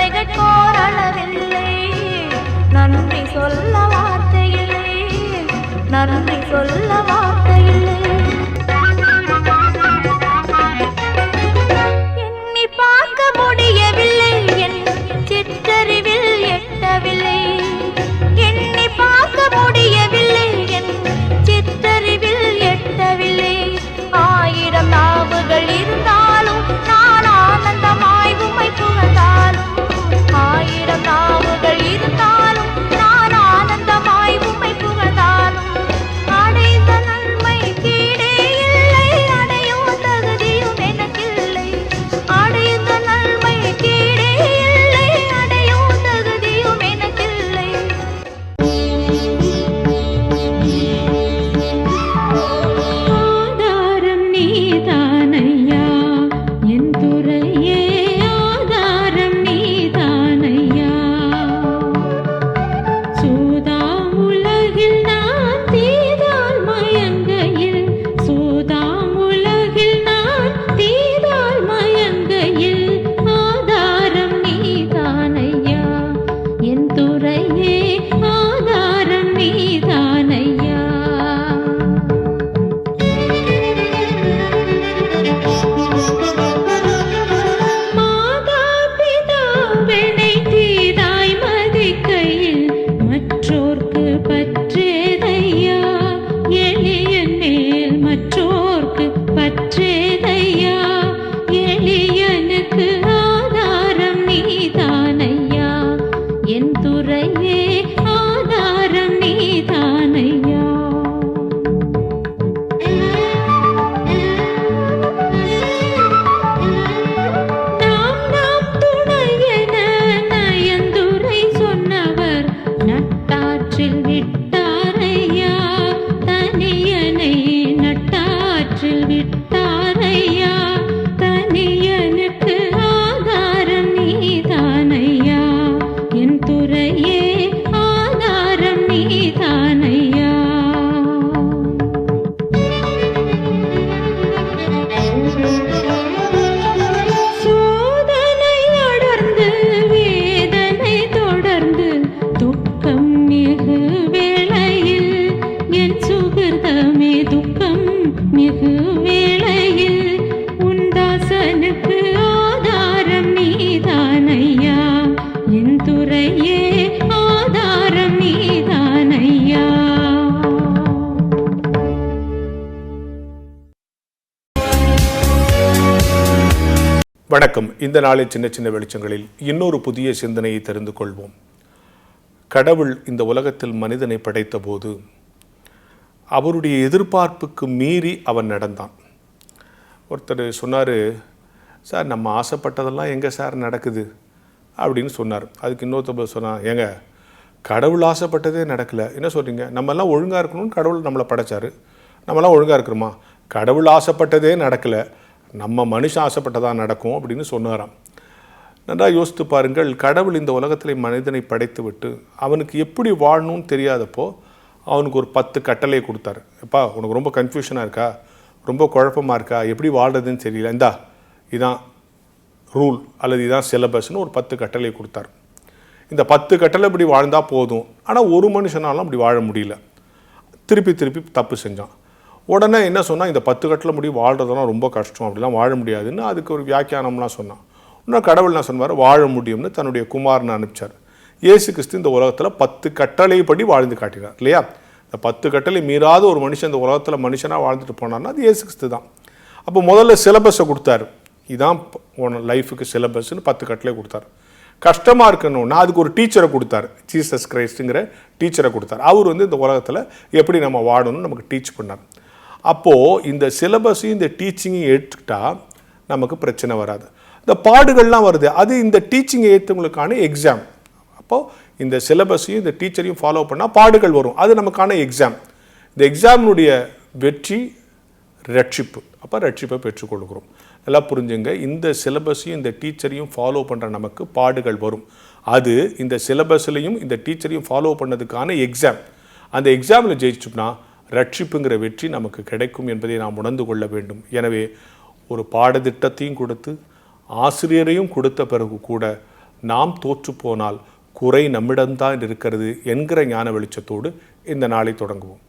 குறைகட்கோர் அளவில்லை. நன்றி சொல்ல வார்த்தை இல்லை, நன்றி சொல்ல வார்த்தை இல்லை. எண்ணி பார்க்க முடியவில்லை, என் சிற்றறிவில் எட்டவில்லை. எண்ணி பார்க்க முடியவில்லை, என் சிற்றறிவில் எட்டவில்லை. ஆயிரம் நாவுகள் இருந்தாலும் நான் ஆனந்தமாய் உம்மை புகழ்ந்தாலும். ஆயிரம் நாவுகள் இருந்தாலும் நான் ஆனந்தமாய் உம்மை புகழ்ந்தாலும். அடைந்த நன்மை கீழே இல்லை, அடையும் தகுதியும் எனக்கில்லை. அடைந்த நன்மை கீழே இல்லை, அடையும் தகுதியும் எனக்கில்லை. ஆதாரம் நீதானையா என் துறையே, ஆதாரம் நீதானையா. சூதாம் உலகில் நான் தீதால் மயங்கையில், சூதாம் உலகில் நான் தீதால் மயங்கையில். ஆதாரம் நீதானையா என் துறையே, ஆதாரம் நீதானையா. மாதா பிதாவெனை தீதாய் மதிக்கையில் மற்றோர்க்கு பற்றேதையா. எளியன் மேல் மற்றோர்க்கு பற்றேதையா. எளியனுக்கு ஆதாரம் நீதானையா என் துறையே, ஆதாரம் நீதானையா. நாம் துணையென நயந்துரை சொன்னவர் நட்டாற்றில் விட்டாரையா. தனியனை நட்டாற்றில் விட்டாரையா. தனியனுக்கு ஆதாரம் நீதானையா என் துறையே, ஆதாரம் நீதானையா. சோதனை அடர்ந்து வேதனை தொடர்ந்து துக்கம் மிகு வேளையில், என் சுகிர்தமே துக்கம் மிகு வேளையில். உந்தாசனுக்கு ஆதாரம் நீதானையா என் துறையே, ஆதாரம் நீதானையா. வணக்கம். இந்த நாளில் சின்ன சின்ன வெளிச்சங்களில் இன்னொரு புதிய சிந்தனையை தெரிந்து கொள்வோம். கடவுள் இந்த உலகத்தில் மனிதனை படைத்த போது அவருடைய எதிர்பார்ப்புக்கு மீறி அவன் நடந்தான். ஒருத்தர் சொன்னார், சார் நம்ம ஆசைப்பட்டதெல்லாம் எங்கே சார் நடக்குது அப்படின்னு சொன்னார். அதுக்கு இன்னொருத்தர் சொன்னான், ஏங்க கடவுள் ஆசைப்பட்டதே நடக்கலை, என்ன சொல்கிறீங்க? நம்மெல்லாம் ஒழுங்காக இருக்கணும்னு கடவுள் நம்மளை படைச்சார், நம்மலாம் ஒழுங்காக இருக்கிறோமா? கடவுள் ஆசைப்பட்டதே நடக்கலை, நம்ம மனுஷன் ஆசைப்பட்டதான் நடக்கும் அப்படின்னு சொன்னாராம். நன்றாக யோசித்து பாருங்கள். கடவுள் இந்த உலகத்தில் மனிதனை படைத்து விட்டு அவனுக்கு எப்படி வாழணும்னு தெரியாதப்போ அவனுக்கு ஒரு 10 கட்டளை கொடுத்தாரு. எப்பா உனக்கு ரொம்ப கன்ஃபியூஷனாக இருக்கா, ரொம்ப குழப்பமாக இருக்கா, எப்படி வாழ்கிறதுன்னு தெரியல, இந்தா இதான் ரூல் அல்லது இதான் சிலபஸ்ன்னு ஒரு 10 கட்டளை கொடுத்தார். இந்த 10 கட்டளை இப்படி வாழ்ந்தால் போதும். ஆனால் ஒரு மனுஷனாலும் அப்படி வாழ முடியல, திருப்பி திருப்பி தப்பு செஞ்சான். உடனே என்ன சொன்னால், இந்த 10 கட்டளை முடி வாழ்கிறதெல்லாம் ரொம்ப கஷ்டம், அப்படிலாம் வாழ முடியாதுன்னு அதுக்கு ஒரு வியாக்கியானம்லாம் சொன்னான். இன்னும் கடவுள் என்ன சொன்னார், வாழ முடியும்னு தன்னுடைய குமாரனை அனுப்பிச்சார். இயேசு கிறிஸ்து இந்த உலகத்தில் 10 கட்டளைப்படி வாழ்ந்து காட்டினார் இல்லையா? இந்த 10 கட்டளை மீறாத ஒரு மனுஷன் இந்த உலகத்தில் மனுஷனாக வாழ்ந்துட்டு போனார்னா அது இயேசு கிறிஸ்து தான். அப்போ முதல்ல சிலபஸை கொடுத்தாரு. இதான் லைஃபுக்கு சிலபஸ்ன்னு 10 கட்டளை கொடுத்தாரு. கஷ்டமாக இருக்கணும்னா அதுக்கு ஒரு டீச்சரை கொடுத்தாரு. ஜீசஸ் கிரைஸ்ட்டுங்கிற டீச்சரை கொடுத்தார். அவர் இந்த உலகத்தில் எப்படி நம்ம வாழணும்னு நமக்கு டீச் பண்ணார். அப்போது இந்த சிலபஸையும் இந்த டீச்சிங்கையும் ஏற்றுக்கிட்டால் நமக்கு பிரச்சனை வராது. இந்த பாடுகள்லாம் வருது, அது இந்த டீச்சிங்கை ஏற்றவங்களுக்கான எக்ஸாம். அப்போது இந்த சிலபஸையும் இந்த டீச்சரையும் ஃபாலோ பண்ணால் பாடுகள் வரும், அது நமக்கான எக்ஸாம். இந்த எக்ஸாமினுடைய வெற்றி ரட்சிப்பு. அப்போ ரட்சிப்பை பெற்றுக்கொள்கிறோம். நல்லா புரிஞ்சுங்க, இந்த சிலபஸையும் இந்த டீச்சரையும் ஃபாலோ பண்ணுற நமக்கு பாடுகள் வரும். அது இந்த சிலபஸ்லையும் இந்த டீச்சரையும் ஃபாலோ பண்ணதுக்கான எக்ஸாம். அந்த எக்ஸாமில் ஜெயிச்சோம்னா ரட்சிப்புங்கிற வெற்றி நமக்கு கிடைக்கும் என்பதை நாம் உணர்ந்து கொள்ள வேண்டும். எனவே ஒரு பாடத்திட்டத்தையும் கொடுத்து ஆசிரியரையும் கொடுத்த பிறகு கூட நாம் தோற்று போனால் குறை நம்மிடம்தான் இருக்கிறது என்கிற ஞான வெளிச்சத்தோடு இந்த நாளை தொடங்குவோம்.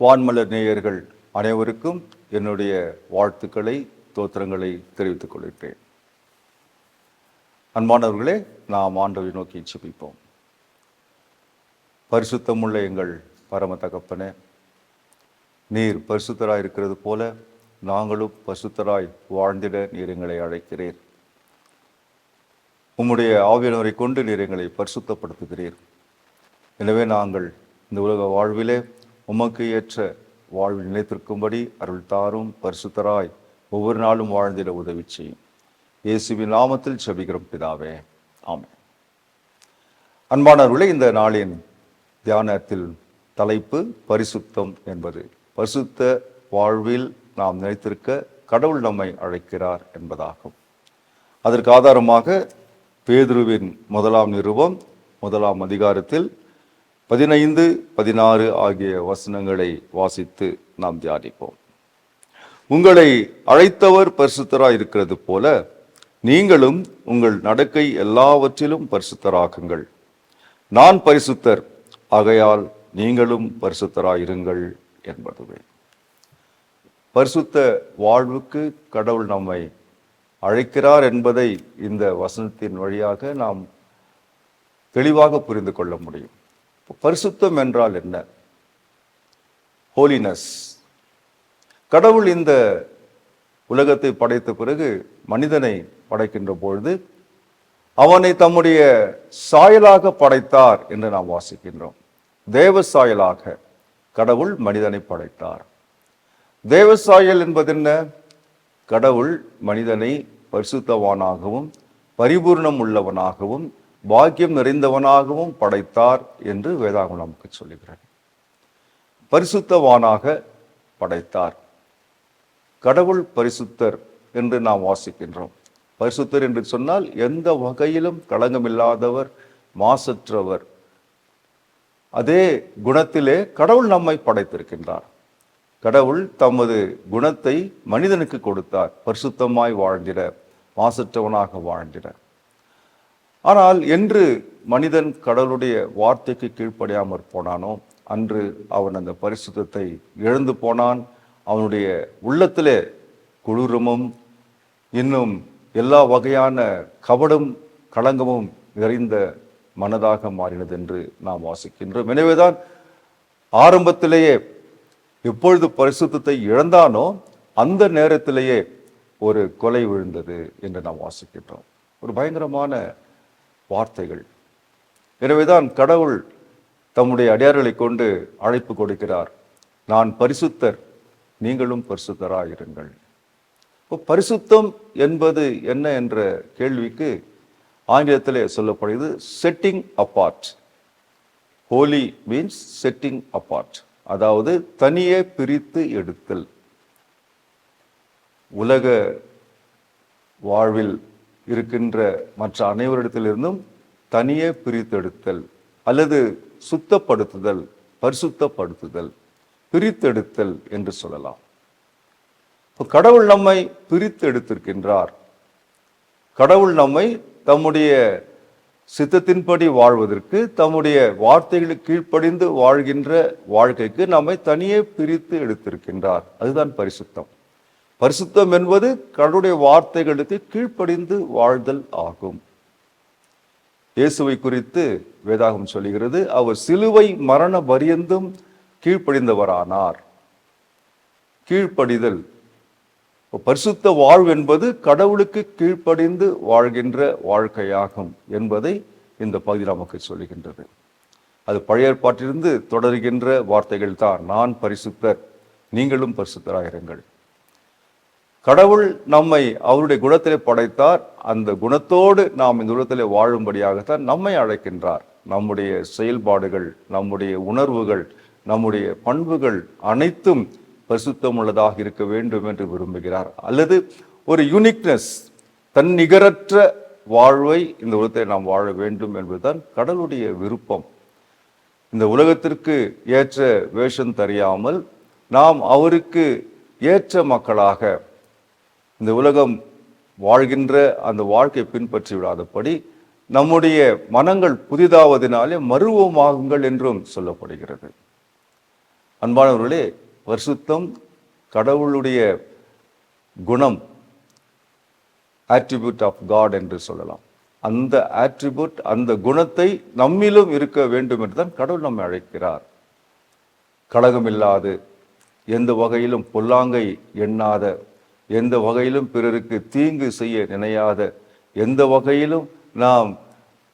வான்மலர் நேயர்கள் அனைவருக்கும் என்னுடைய வாழ்த்துக்களை, தோத்திரங்களை தெரிவித்துக் கொள்கிறேன். அன்பானவர்களே, நாம் ஆண்டவரை நோக்கி ஜெபிப்போம். பரிசுத்தமுள்ள எங்கள் பரம தகப்பனே, நீர் பரிசுத்தராய் இருக்கிறது போல நாங்களும் பரிசுத்தராய் வாழ்ந்திட நீர் எங்களை அழைக்கிறீர். உம்முடைய ஆவியானவரை கொண்டு நீர் எங்களை பரிசுத்தப்படுத்துகிறீர். எனவே நாங்கள் இந்த உலக வாழ்விலே உமக்கு ஏற்ற வாழ்வில் நிலைத்திருக்கும்படி அருள் தாரும். பரிசுத்தராய் ஒவ்வொரு நாளும் வாழ்ந்திட உதவி செய்யும். இயேசுவின் நாமத்தில் ஜெபிக்கிறோம் பிதாவே, ஆமென். அன்பானவர்களே, இந்த நாளின் தியானத்தில் தலைப்பு பரிசுத்தம் என்பது. பரிசுத்த வாழ்வில் நாம் நிலைத்திருக்க கடவுள் நம்மை அழைக்கிறார் என்பதாகும். அதற்கு ஆதாரமாக பேதுருவின் 1 நிருபம் 1 அதிகாரத்தில் 15, 16 ஆகிய வசனங்களை வாசித்து நாம் தியானிப்போம். உங்களை அழைத்தவர் பரிசுத்தராய் இருக்கிறது போல நீங்களும் உங்கள் நடக்கை எல்லாவற்றிலும் பரிசுத்தராகுங்கள். நான் பரிசுத்தர், ஆகையால் நீங்களும் பரிசுத்தராயிருங்கள் என்பதுவே. பரிசுத்த வாழ்வுக்கு கடவுள் நம்மை அழைக்கிறார் என்பதை இந்த வசனத்தின் வழியாக நாம் தெளிவாக புரிந்து கொள்ள முடியும். பரிசுத்தம் என்றால் என்ன? ஹோலினஸ். கடவுள் இந்த உலகத்தை படைத்த பிறகு மனிதனை படைக்கின்ற பொழுது அவனை தம்முடைய சாயலாக படைத்தார் என்று நாம் வாசிக்கின்றோம். தேவ சாயலாக கடவுள் மனிதனை படைத்தார். தேவ சாயல் என்பது என்ன? கடவுள் மனிதனை பரிசுத்தவானாகவும் பரிபூர்ணம் உள்ளவனாகவும் பாக்கியம் நிறைந்தவனாகவும் படைத்தார் என்று வேதாகமம் நமக்கு சொல்லுகிறது. பரிசுத்தவானாக படைத்தார். கடவுள் பரிசுத்தர் என்று நாம் வாசிக்கின்றோம். பரிசுத்தர் என்று சொன்னால் எந்த வகையிலும் களங்கமில்லாதவர், மாசற்றவர். அதே குணத்திலே கடவுள் நம்மை படைத்திருக்கின்றார். கடவுள் தமது குணத்தை மனிதனுக்கு கொடுத்தார், பரிசுத்தமாய் வாழ்ந்திட, மாசற்றவனாக வாழ்ந்திட. ஆனால் என்று மனிதன் கடவுளுடைய வார்த்தைக்கு கீழ்ப்படியாமற் போனானோ அன்று அவன் அந்த பரிசுத்தத்தை இழந்து போனான். அவனுடைய உள்ளத்திலே குளிரமும் இன்னும் எல்லா வகையான கபடும் களங்கமும் நிறைந்த மனதாக மாறினது என்று நாம் வாசிக்கின்றோம். எனவேதான் ஆரம்பத்திலேயே எப்பொழுது பரிசுத்தத்தை இழந்தானோ அந்த நேரத்திலேயே ஒரு கொலை விழுந்தது என்று நாம் வாசிக்கின்றோம். ஒரு பயங்கரமான வார்த்தைகள். எனவேதான் கடவுள் தம்முடைய அடியார்களை கொண்டு அழைப்பு கொடுக்கிறார். நான் பரிசுத்தர், நீங்களும் பரிசுத்தராயிருங்கள். பரிசுத்தம் என்பது என்ன என்ற கேள்விக்கு ஆங்கிலத்திலே சொல்லப்படுகிறது setting apart. Holy means setting apart, அதாவது தனியே பிரித்து எடுத்தல். உலக வாழ்வில் இருக்கின்ற மற்ற அனைவரிடத்திலிருந்தும் தனியே பிரித்தெடுத்தல் அல்லது சுத்தப்படுத்துதல், பரிசுத்தப்படுத்துதல், பிரித்தெடுத்தல் என்று சொல்லலாம். கடவுள் நம்மை பிரித்து எடுத்திருக்கின்றார். கடவுள் நம்மை தம்முடைய சித்தத்தின்படி வாழ்வதற்கு, தம்முடைய வார்த்தைகளுக்கு கீழ்ப்படிந்து வாழ்கின்ற வாழ்க்கைக்கு நம்மை தனியே பிரித்து எடுத்திருக்கின்றார். அதுதான் பரிசுத்தம். பரிசுத்தம் என்பது கடவுளுடைய வார்த்தைகளுக்கு கீழ்ப்படிந்து வாழ்தல் ஆகும். இயேசுவை குறித்து வேதாகம் சொல்லுகிறது, அவர் சிலுவை மரண பரியந்தும் கீழ்ப்படிந்தவரானார். கீழ்ப்படிதல். பரிசுத்த வாழ்வு என்பது கடவுளுக்கு கீழ்ப்படிந்து வாழ்கின்ற வாழ்க்கையாகும் என்பதை இந்த பகுதி நமக்கு சொல்லுகின்றது. அது பழைய ஏற்பாட்டிலிருந்து தொடர்கின்ற வார்த்தைகள் தான். நான் பரிசுத்தர், நீங்களும் பரிசுத்தராயிருங்கள். கடவுள் நம்மை அவருடைய குணத்திலே படைத்தார். அந்த குணத்தோடு நாம் இந்த உலகத்திலே வாழும்படியாகத்தான் நம்மை அழைக்கின்றார். நம்முடைய செயல்பாடுகள், நம்முடைய உணர்வுகள், நம்முடைய பண்புகள் அனைத்தும் பரிசுத்தம் உள்ளதாக இருக்க வேண்டும் என்று விரும்புகிறார். அல்லது ஒரு யூனிக்னஸ், தன்னிகரற்ற வாழ்வை இந்த உலகத்தை நாம் வாழ வேண்டும் என்பதுதான் கடவுளுடைய விருப்பம். இந்த உலகத்திற்கு ஏற்ற வேஷம் தெரியாமல் நாம் அவருக்கு ஏற்ற மக்களாக, இந்த உலகம் வாழ்கின்ற அந்த வாழ்க்கை பின்பற்றி விடாதபடி நம்முடைய மனங்கள் புதிதாவதினாலே மறுரூபமாகுங்கள் என்றும் சொல்லப்படுகிறது. அன்பானவர்களே, பரிசுத்தம் கடவுளுடைய குணம், ஆட்ரிபியூட் ஆஃப் காட் என்று சொல்லலாம். அந்த ஆட்ரிபியூட், அந்த குணத்தை நம்மிலும் இருக்க வேண்டும் என்று தான் கடவுள் நம்மை அழைக்கிறார். கலகமில்லாது, எந்த வகையிலும் பொல்லாங்கை எண்ணாத, எந்த வகையிலும் பிறருக்கு தீங்கு செய்ய நினையாத, எந்த வகையிலும் நாம்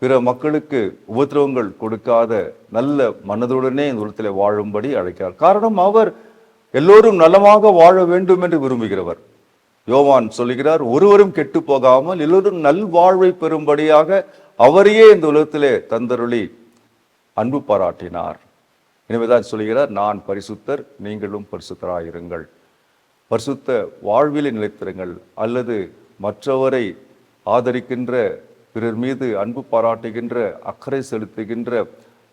பிற மக்களுக்கு உபத்திரவங்கள் கொடுக்காத நல்ல மனதுடனே இந்த உலகத்தில் வாழும்படி அழைக்கிறார். காரணம், அவர் எல்லோரும் நலமாக வாழ வேண்டும் என்று விரும்புகிறவர். யோவான் சொல்லுகிறார், ஒருவரும் கெட்டு போகாமல் எல்லோரும் நல்வாழ்வை பெறும்படியாக அவரையே இந்த உலகத்திலே தந்தருளி அன்பு பாராட்டினார். எனவேதான் சொல்லுகிறார், நான் பரிசுத்தர், நீங்களும் பரிசுத்தராயிருங்கள். பரிசுத்த வாழ்விலே நிலைத்திருங்கள். அல்லது மற்றவரை ஆதரிக்கின்ற, பிறர் மீது அன்பு பாராட்டுகின்ற, அக்கறை செலுத்துகின்ற,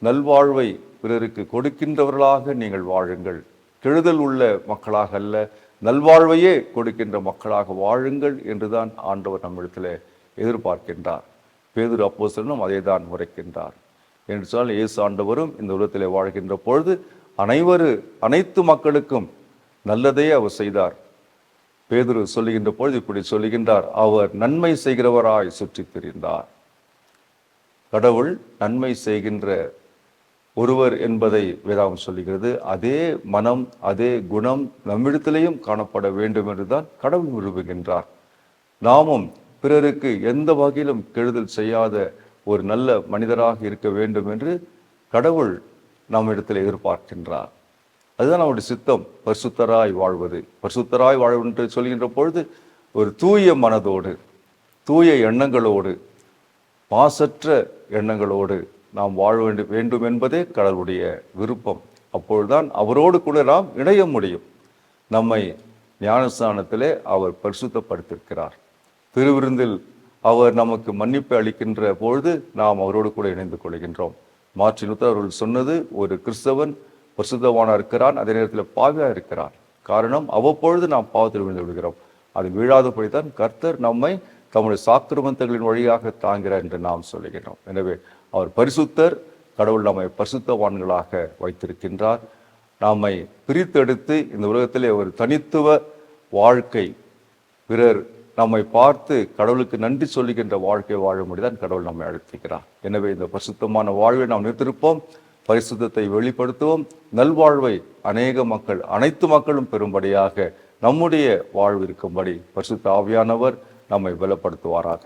நல்வாழ்வை பிறருக்கு கொடுக்கின்றவர்களாக நீங்கள் வாழுங்கள். கெடுதல் உள்ள மக்களாக அல்ல, நல்வாழ்வையே கொடுக்கின்ற மக்களாக வாழுங்கள் என்றுதான் ஆண்டவர் நம்மிடத்தில் எதிர்பார்க்கின்றார். பேதுரு அப்போஸ்தலனும் அதை தான் உரைக்கின்றார். என்று சொன்னால், இயேசு ஆண்டவரும் இந்த உலகத்திலே வாழ்கின்ற பொழுது அனைத்து மக்களுக்கும் நல்லதே அவர் செய்தார். பேதுரு சொல்லுகின்ற பொழுது இப்படி சொல்லுகின்றார், அவர் நன்மை செய்கிறவராய் சுற்றி திரிந்தார். கடவுள் நன்மை செய்கின்ற ஒருவர் என்பதை வேதாகம் சொல்லுகிறது. அதே மனம், அதே குணம் நம்மிடத்திலேயும் காணப்பட வேண்டும் என்றுதான் கடவுள் விரும்புகின்றார். நாமும் பிறருக்கு எந்த வகையிலும் கெடுதல் செய்யாத ஒரு நல்ல மனிதராக இருக்க வேண்டும் என்று கடவுள் நம்மிடத்தில் எதிர்பார்க்கின்றார். அதுதான் நம்முடைய சித்தம், பரிசுத்தராய் வாழ்வது. பரிசுத்தராய் வாழ்வது என்று சொல்கின்ற பொழுது ஒரு தூய மனதோடு, தூய எண்ணங்களோடு, மாசற்ற எண்ணங்களோடு நாம் வாழ வேண்டும் என்பதே கடவுளுடைய விருப்பம். அப்பொழுதுதான் அவரோடு கூட நாம் இணைய முடியும். நம்மை ஞானஸ்தானத்திலே அவர் பரிசுத்தப்படுத்தியிருக்கிறார். திருவிருந்தில் அவர் நமக்கு மன்னிப்பு அளிக்கின்ற பொழுது நாம் அவரோடு கூட இணைந்து கொள்கின்றோம். மார்ட்டின் லூத்தர் அவர்கள் சொன்னது, ஒரு கிறிஸ்தவன் பரிசுத்தவானா இருக்கிறான், அதே நேரத்தில் பாவியா இருக்கிறான். காரணம், அவ்வப்பொழுது நாம் பாவத்தில் விழுந்து விடுகிறோம். அது வீழாதபடிதான் கர்த்தர் நம்மை தம்முடைய சாக்கிரமந்தங்களின் வழியாக தாங்கிறார் என்று நாம் சொல்லுகிறோம். எனவே அவர் பரிசுத்தர். கடவுள் நம்மை பரிசுத்தவான்களாக வைத்திருக்கின்றார். நம்மை பிரித்தெடுத்து இந்த உலகத்திலே ஒரு தனித்துவ வாழ்க்கை, பிறர் நம்மை பார்த்து கடவுளுக்கு நன்றி சொல்லுகின்ற வாழ்க்கை வாழும்படிதான் கடவுள் நம்மை அழைத்திருக்கிறார். எனவே இந்த பரிசுத்தமான வாழ்வை நாம் நிறுத்திருப்போம், பரிசுத்தத்தை வெளிப்படுத்துவோம், நல்வாழ்வை அனைத்து மக்களும் பெறும்படியாக நம்முடைய வாழ்வு இருக்கும்படி பரிசுத்த ஆவியானவர் நம்மை பலப்படுத்துவாராக.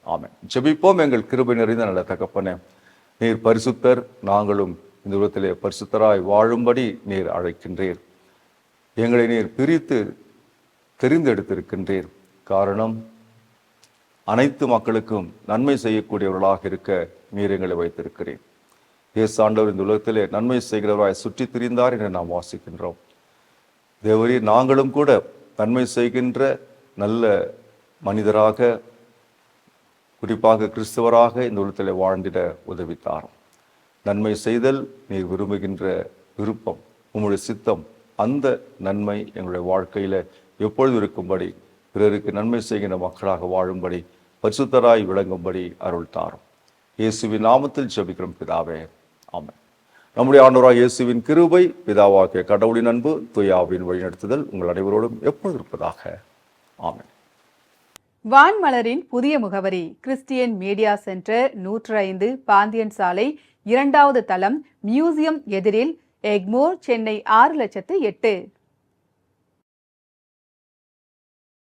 ஆமென். ஜெபிப்போம். எங்கள் கிருபை நிறைந்த நல்ல தகப்பனே, நீர் பரிசுத்தர், நாங்களும் இந்த உலகத்திலே பரிசுத்தராய் வாழும்படி நீர் அழைக்கின்றீர். எங்களை நீர் பிரித்து தெரிந்தெடுத்திருக்கின்றீர். காரணம், அனைத்து மக்களுக்கும் நன்மை செய்யக்கூடியவர்களாக இருக்க நீர் எங்களை வைத்திருக்கிறீர். இயேசு ஆண்டவர் இந்த உலகத்திலே நன்மை செய்கிறவராய் சுற்றி திரிந்தார் என்று நாம் வாசிக்கின்றோம். தேவரே, நாங்களும் கூட நன்மை செய்கின்ற நல்ல மனிதராக, குறிப்பாக கிறிஸ்தவராக இந்த உலகத்திலே வாழ்ந்திட உதவித்தார். நன்மை செய்தல் நீர் விரும்புகின்ற விருப்பம், உங்களுடைய சித்தம். அந்த நன்மை எங்களுடைய வாழ்க்கையில எப்பொழுது இருக்கும்படி, பிறருக்கு நன்மை செய்கின்ற மக்களாக வாழும்படி, பரிசுத்தராய் விளங்கும்படி அருள் தாரும். இயேசுவின் நாமத்தில் ஜெபிக்கிறோம் பிதாவே, ஆமென். நம்முடைய ஆண்டவராகிய இயேசுவின் கிருபை, பிதாவாகிய கடவுளின் அன்பு, தூய ஆவியின் வழிநடத்துதல் உங்கள் அனைவரோடும் எப்பொழுது இருப்பதாக. ஆமென். வான்மலரின் புதிய முகவரி: கிறிஸ்டியன் மீடியா சென்டர், 105 பாந்தியன் சாலை, 2வது தளம், மியூசியம் எதிரில், எக்மோர், சென்னை 6,08,000.